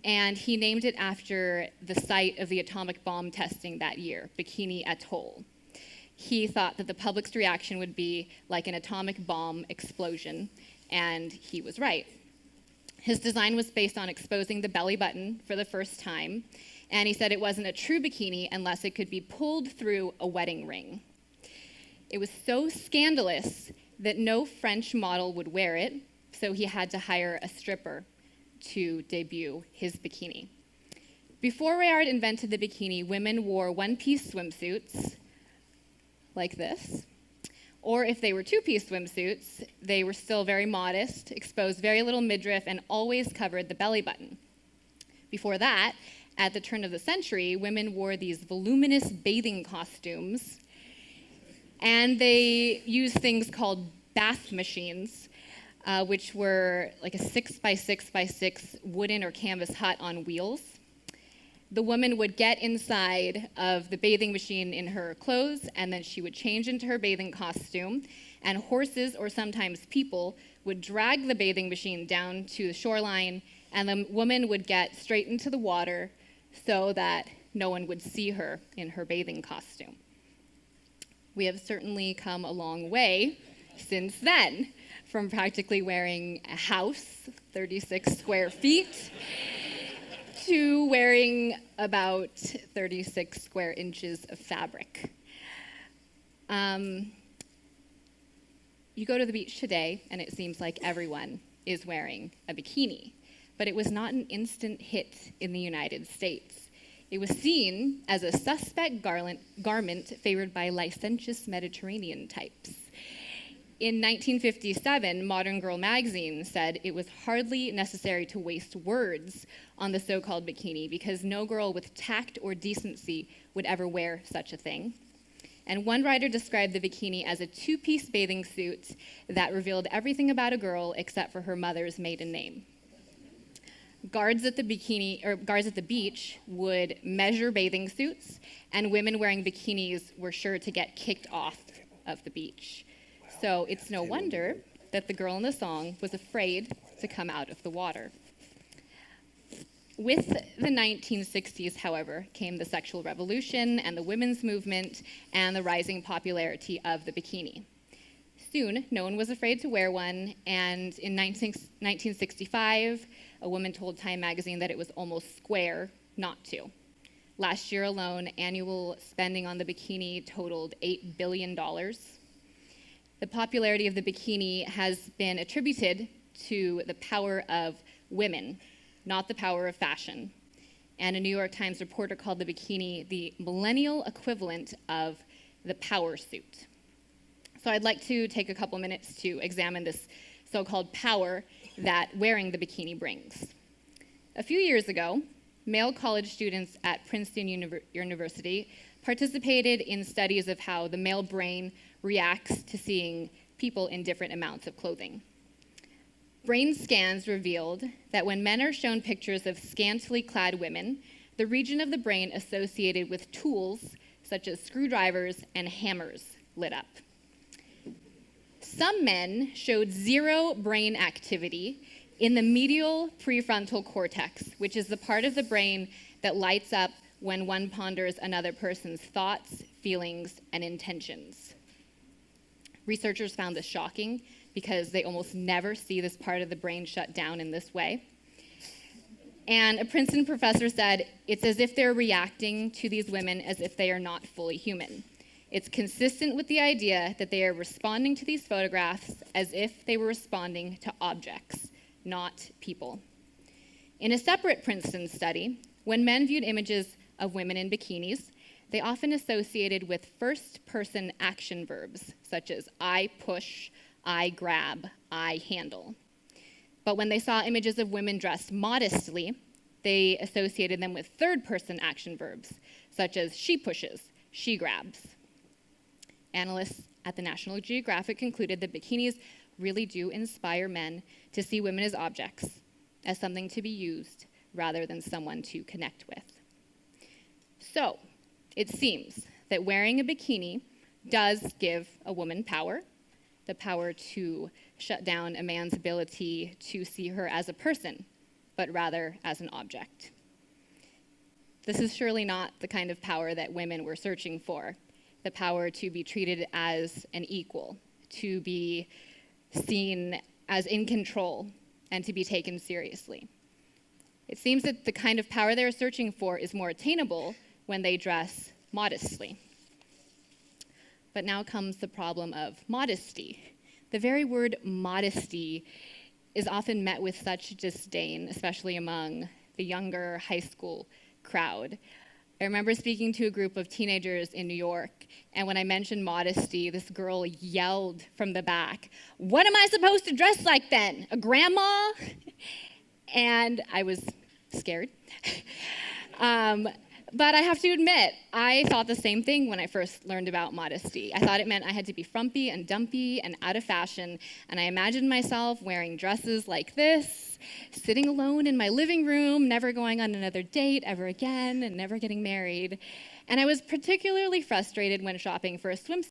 and he named it after the site of the atomic bomb testing that year, Bikini Atoll. He thought that the public's reaction would be like an atomic bomb explosion, and he was right. His design was based on exposing the belly button for the first time, and he said it wasn't a true bikini unless it could be pulled through a wedding ring. It was so scandalous that no French model would wear it, so he had to hire a stripper to debut his bikini. Before Rayard invented the bikini, women wore one-piece swimsuits like this, or if they were two-piece swimsuits, they were still very modest, exposed very little midriff, and always covered the belly button. Before that, at the turn of the century, women wore these voluminous bathing costumes, and they used things called bath machines, which were like a 6x6x6 wooden or canvas hut on wheels. The woman would get inside of the bathing machine in her clothes, and then she would change into her bathing costume, and horses or sometimes people would drag the bathing machine down to the shoreline, and the woman would get straight into the water so that no one would see her in her bathing costume. We have certainly come a long way since then, from practically wearing a house, 36 square feet, to wearing about 36 square inches of fabric. You go to the beach today, and it seems like everyone is wearing a bikini. But it was not an instant hit in the United States. It was seen as a suspect garment favored by licentious Mediterranean types. In 1957, Modern Girl magazine said it was hardly necessary to waste words on the so-called bikini because no girl with tact or decency would ever wear such a thing. And one writer described the bikini as a two-piece bathing suit that revealed everything about a girl except for her mother's maiden name. Guards at the beach would measure bathing suits, and women wearing bikinis were sure to get kicked off of the beach. So it's no wonder that the girl in the song was afraid to come out of the water. With the 1960s, however, came the sexual revolution and the women's movement and the rising popularity of the bikini. Soon, no one was afraid to wear one, and in 1965, a woman told Time magazine that it was almost square not to. Last year alone, annual spending on the bikini totaled $8 billion. The popularity of the bikini has been attributed to the power of women, not the power of fashion. And a New York Times reporter called the bikini the millennial equivalent of the power suit. So I'd like to take a couple minutes to examine this so-called power that wearing the bikini brings. A few years ago, male college students at Princeton University participated in studies of how the male brain reacts to seeing people in different amounts of clothing. Brain scans revealed that when men are shown pictures of scantily clad women, the region of the brain associated with tools such as screwdrivers and hammers lit up. Some men showed zero brain activity in the medial prefrontal cortex, which is the part of the brain that lights up when one ponders another person's thoughts, feelings, and intentions. Researchers found this shocking because they almost never see this part of the brain shut down in this way. And a Princeton professor said, it's as if they're reacting to these women as if they are not fully human. It's consistent with the idea that they are responding to these photographs as if they were responding to objects, not people. In a separate Princeton study, when men viewed images of women in bikinis, they often associated with first-person action verbs, such as I push, I grab, I handle. But when they saw images of women dressed modestly, they associated them with third-person action verbs, such as she pushes, she grabs. Analysts at the National Geographic concluded that bikinis really do inspire men to see women as objects, as something to be used rather than someone to connect with. So, it seems that wearing a bikini does give a woman power, the power to shut down a man's ability to see her as a person. but rather as an object. This is surely not the kind of power that women were searching for, the power to be treated as an equal, to be seen as in control, and to be taken seriously. It seems that the kind of power they're searching for is more attainable when they dress modestly. But now comes the problem of modesty. The very word modesty is often met with such disdain, especially among the younger high school crowd. I remember speaking to a group of teenagers in New York, and when I mentioned modesty, this girl yelled from the back, "What am I supposed to dress like then? A grandma?" And I was scared. But I have to admit, I thought the same thing when I first learned about modesty. I thought it meant I had to be frumpy and dumpy and out of fashion, and I imagined myself wearing dresses like this, sitting alone in my living room, never going on another date ever again, and never getting married. And I was particularly frustrated when shopping for a swimsuit